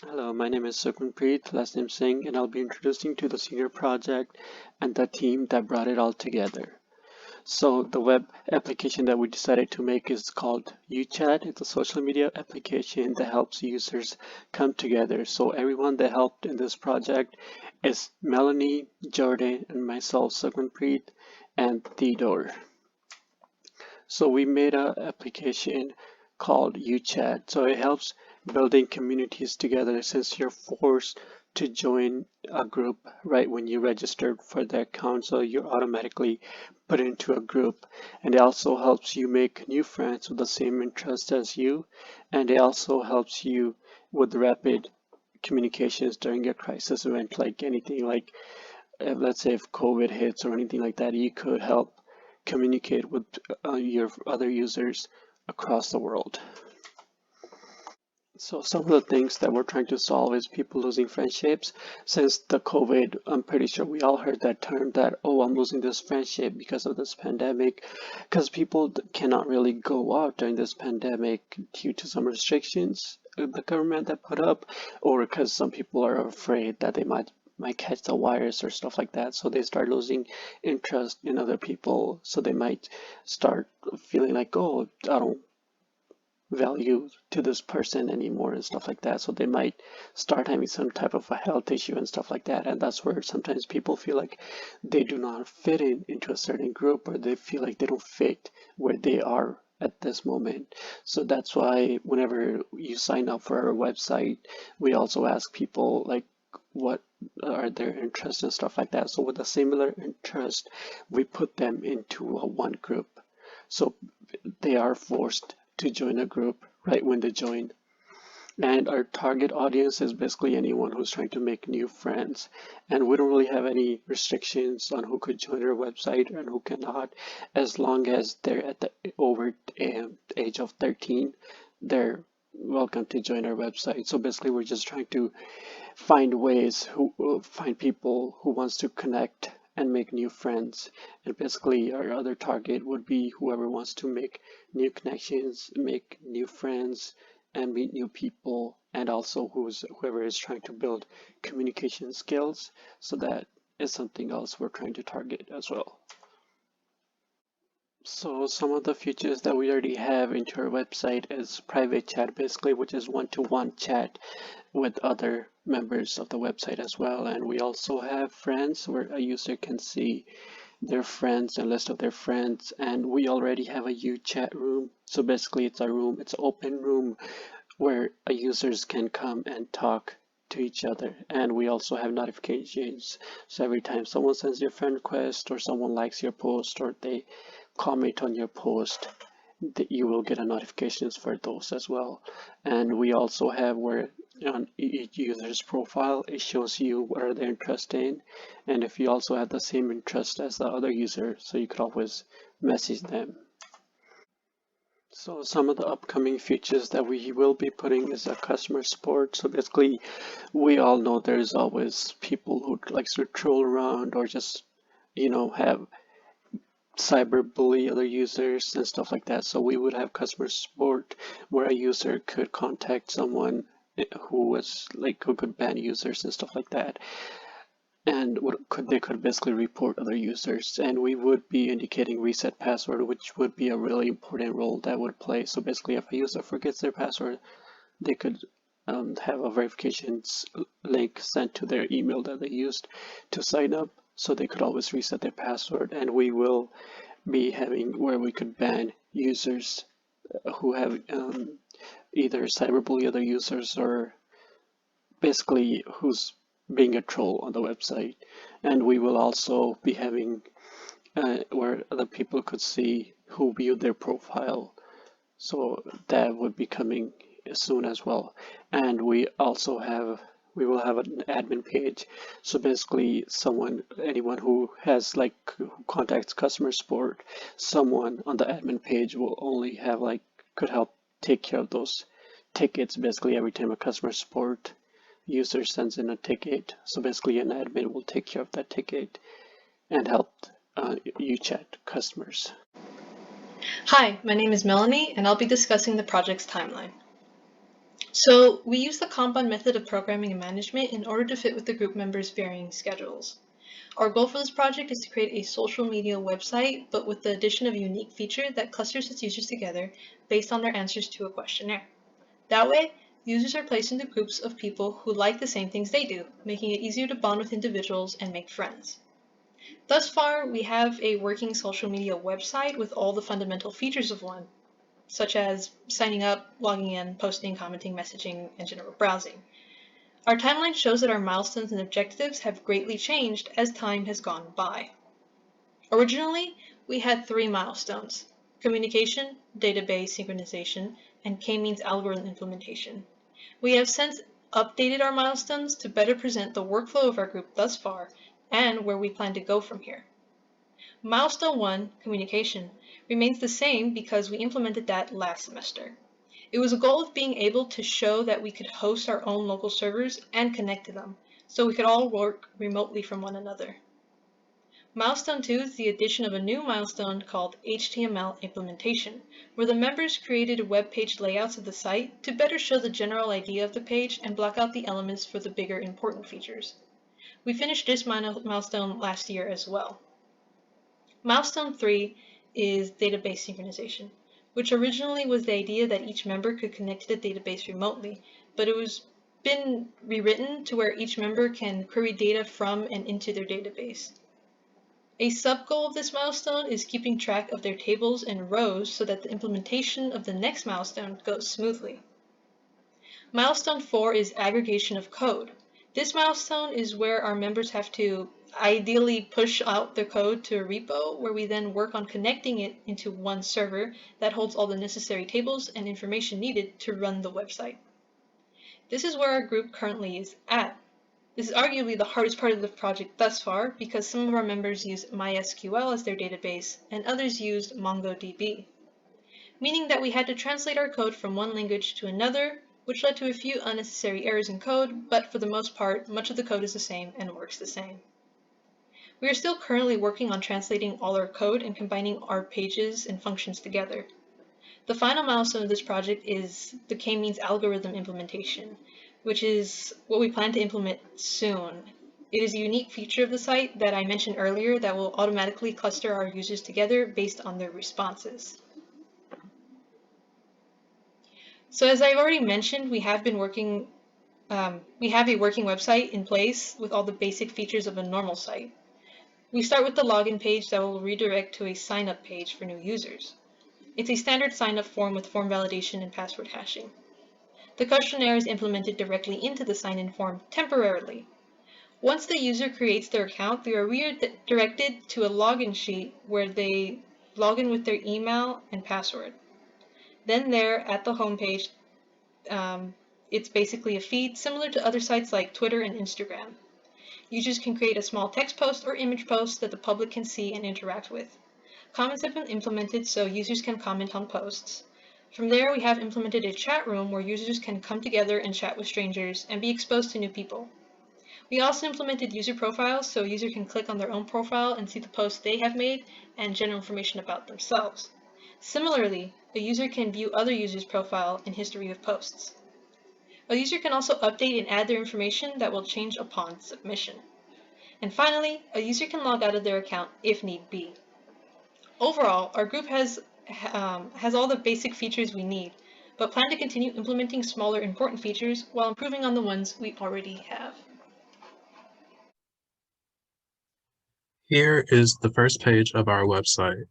Hello, my name is Sukhmanpreet, last name Singh, and I'll be introducing to the senior project and the team that brought it all together. So the web application that we decided to make is called uchat. It's a social media application that helps users come together. So everyone that helped in this project is Melanie, Jordan, and myself, Sukhmanpreet, and Theodore. So we made an application called uchat. So it helps building communities together since you're forced to join a group right when you registered for the account. So you're automatically put into a group. And it also helps you make new friends with the same interest as you. And it also helps you with rapid communications during a crisis event, like anything like let's say if COVID hits or anything like that, you could help communicate with your other users across the world. So some of the things that we're trying to solve is people losing friendships. Since the COVID, I'm pretty sure we all heard that term that, oh, I'm losing this friendship because of this pandemic, because people cannot really go out during this pandemic due to some restrictions the government that put up, or because some people are afraid that they might catch the virus or stuff like that. So they start losing interest in other people. So they might start feeling like, oh, I don't value to this person anymore and stuff like that. So they might start having some type of a health issue and stuff like that. And that's where sometimes people feel like they do not fit into a certain group, or they feel like they don't fit where they are at this moment. So that's why whenever you sign up for our website, we also ask people like what are their interests and stuff like that. So with a similar interest, we put them into a one group. So they are forced to join a group right when they join. And our target audience is basically anyone who's trying to make new friends. And we don't really have any restrictions on who could join our website and who cannot. As long as they're at the over age of 13, they're welcome to join our website. So basically we're just trying to find people who wants to connect and make new friends. And basically our other target would be whoever wants to make new connections, make new friends, and meet new people, and also whoever is trying to build communication skills. So that is something else we're trying to target as well. So some of the features that we already have into our website is private chat, basically, which is one-to-one chat with other members of the website as well. And we also have friends where a user can see their friends and list of their friends. And we already have a chat room. So basically it's it's an open room where users can come and talk to each other. And we also have notifications. So every time someone sends you a friend request, or someone likes your post, or they comment on your post, that you will get a notifications for those as well. And we also have where on each user's profile it shows you what are they interested in, and if you also have the same interest as the other user, so you could always message them. So some of the upcoming features that we will be putting is a customer support. So basically we all know there's always people who likes to troll around, or just have cyberbully other users and stuff like that. So we would have customer support where a user could contact someone who could ban users and stuff like that. And they could basically report other users, and we would be indicating reset password, which would be a really important role that would play. So basically if a user forgets their password, they could have a verification link sent to their email that they used to sign up, so they could always reset their password. And we will be having where we could ban users who have either cyberbully other users, or basically who's being a troll on the website. And we will also be having where other people could see who viewed their profile. So that would be coming soon as well. And we will have an admin page. So basically anyone who who contacts customer support, someone on the admin page will only have could help take care of those tickets. Basically every time a customer support user sends in a ticket, so basically an admin will take care of that ticket and help UChat customers. Hi, my name is Melanie, and I'll be discussing the project's timeline. So we use the Kanban method of programming and management in order to fit with the group members' varying schedules. Our goal for this project is to create a social media website, but with the addition of a unique feature that clusters its users together based on their answers to a questionnaire. That way, users are placed into groups of people who like the same things they do, making it easier to bond with individuals and make friends. Thus far, we have a working social media website with all the fundamental features of one, such as signing up, logging in, posting, commenting, messaging, and general browsing. Our timeline shows that our milestones and objectives have greatly changed as time has gone by. Originally, we had 3 milestones: communication, database synchronization, and k-means algorithm implementation. We have since updated our milestones to better present the workflow of our group thus far and where we plan to go from here. Milestone 1, communication, remains the same because we implemented that last semester. It was a goal of being able to show that we could host our own local servers and connect to them, so we could all work remotely from one another. Milestone 2 is the addition of a new milestone called HTML implementation, where the members created web page layouts of the site to better show the general idea of the page and block out the elements for the bigger important features. We finished this milestone last year as well. Milestone 3 is database synchronization, which originally was the idea that each member could connect to the database remotely, but it was been rewritten to where each member can query data from and into their database. A sub-goal of this milestone is keeping track of their tables and rows so that the implementation of the next milestone goes smoothly. Milestone 4 is aggregation of code. This milestone is where our members have to ideally push out their code to a repo, where we then work on connecting it into one server that holds all the necessary tables and information needed to run the website. This is where our group currently is at. This is arguably the hardest part of the project thus far because some of our members use MySQL as their database and others used MongoDB, meaning that we had to translate our code from one language to another, which led to a few unnecessary errors in code, but for the most part, much of the code is the same and works the same. We are still currently working on translating all our code and combining our pages and functions together. The final milestone of this project is the k-means algorithm implementation, which is what we plan to implement soon. It is a unique feature of the site that I mentioned earlier that will automatically cluster our users together based on their responses. So as I've already mentioned, we have a working website in place with all the basic features of a normal site. We start with the login page that will redirect to a sign-up page for new users. It's a standard sign-up form with form validation and password hashing. The questionnaire is implemented directly into the sign-in form temporarily. Once the user creates their account, they are redirected to a login sheet where they log in with their email and password. Then there, at the home page, it's basically a feed similar to other sites like Twitter and Instagram. Users can create a small text post or image post that the public can see and interact with. Comments have been implemented so users can comment on posts. From there, we have implemented a chat room where users can come together and chat with strangers and be exposed to new people. We also implemented user profiles so a user can click on their own profile and see the posts they have made and general information about themselves. Similarly, a user can view other users' profile and history of posts. A user can also update and add their information that will change upon submission. And finally, a user can log out of their account if need be. Overall, our group has all the basic features we need, but plan to continue implementing smaller important features while improving on the ones we already have. Here is the first page of our website.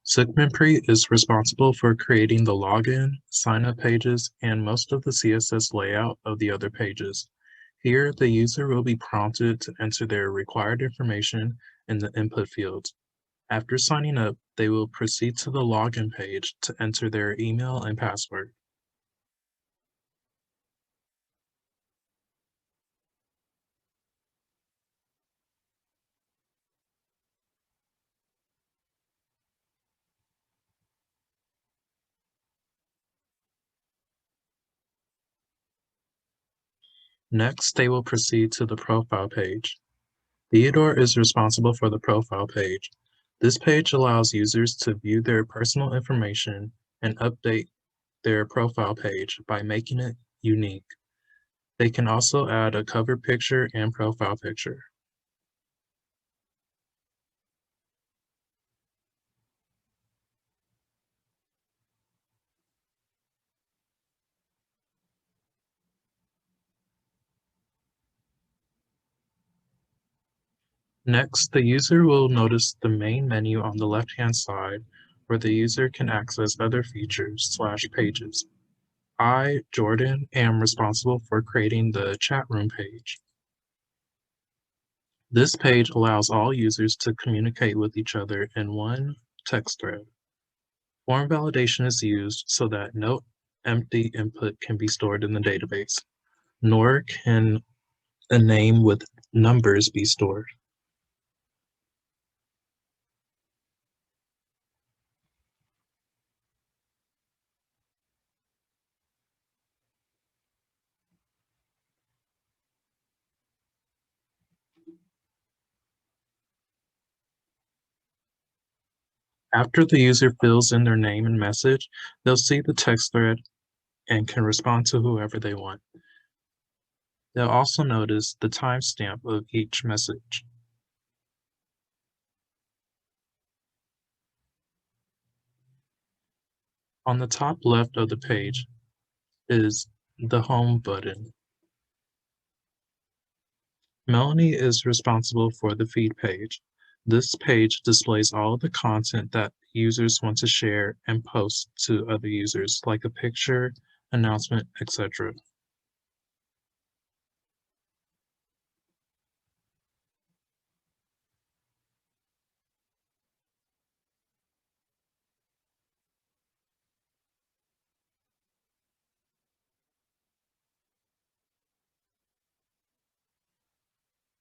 Sigmanpreet is responsible for creating the login, sign-up pages, and most of the CSS layout of the other pages. Here, the user will be prompted to enter their required information in the input fields. After signing up, they will proceed to the login page to enter their email and password. Next, they will proceed to the profile page. Theodore is responsible for the profile page. This page allows users to view their personal information and update their profile page by making it unique. They can also add a cover picture and profile picture. Next, the user will notice the main menu on the left-hand side, where the user can access other features/pages. I, Jordan, am responsible for creating the chat room page. This page allows all users to communicate with each other in one text thread. Form validation is used so that no empty input can be stored in the database, nor can a name with numbers be stored. After the user fills in their name and message, they'll see the text thread and can respond to whoever they want. They'll also notice the timestamp of each message. On the top left of the page is the Home button. Melanie is responsible for the feed page. This page displays all of the content that users want to share and post to other users, like a picture, announcement, etc.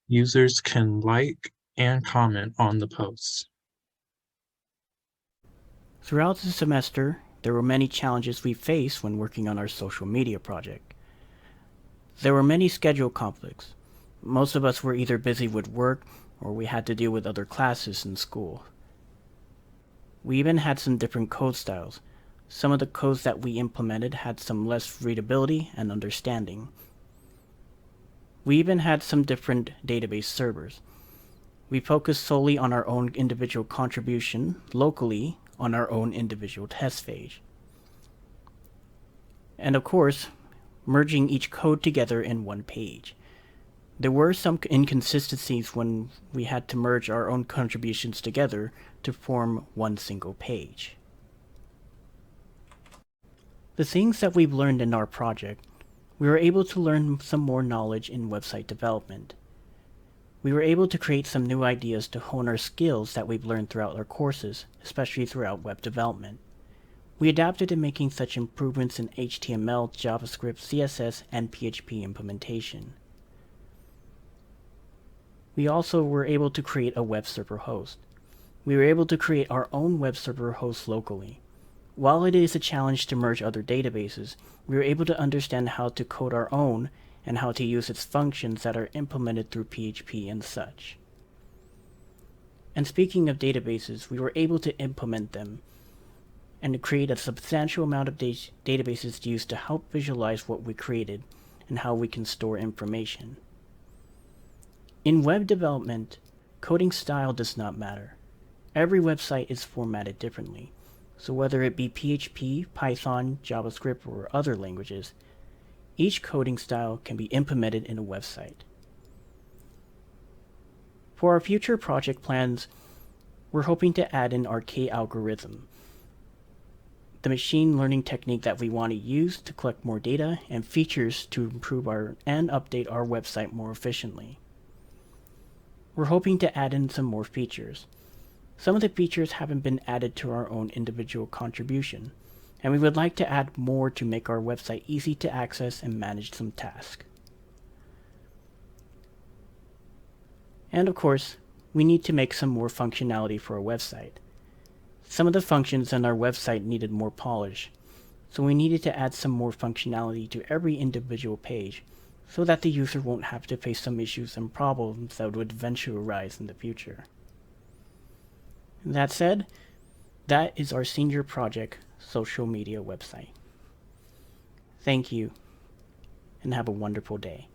Users can like and comment on the posts. Throughout the semester, there were many challenges we faced when working on our social media project. There were many schedule conflicts. Most of us were either busy with work or we had to deal with other classes in school. We even had some different code styles. Some of the codes that we implemented had some less readability and understanding. We even had some different database servers. We focused solely on our own individual contribution locally on our own individual test page. And of course, merging each code together in one page. There were some inconsistencies when we had to merge our own contributions together to form one single page. The things that we've learned in our project, we were able to learn some more knowledge in website development. We were able to create some new ideas to hone our skills that we've learned throughout our courses, especially throughout web development. We adapted in making such improvements in HTML, JavaScript, CSS, and PHP implementation. We also were able to create a web server host. We were able to create our own web server host locally. While it is a challenge to merge other databases, we were able to understand how to code our own and how to use its functions that are implemented through PHP and such. And speaking of databases, we were able to implement them and to create a substantial amount of databases used to help visualize what we created and how we can store information. In web development, coding style does not matter. Every website is formatted differently, so whether it be PHP, Python, JavaScript, or other languages, each coding style can be implemented in a website. For our future project plans, we're hoping to add in our K-algorithm, the machine learning technique that we want to use to collect more data and features to improve and update our website more efficiently. We're hoping to add in some more features. Some of the features haven't been added to our own individual contribution, and we would like to add more to make our website easy to access and manage some tasks. And of course, we need to make some more functionality for our website. Some of the functions on our website needed more polish, so we needed to add some more functionality to every individual page so that the user won't have to face some issues and problems that would eventually arise in the future. That said, that is our senior project social media website. Thank you. and have a wonderful day.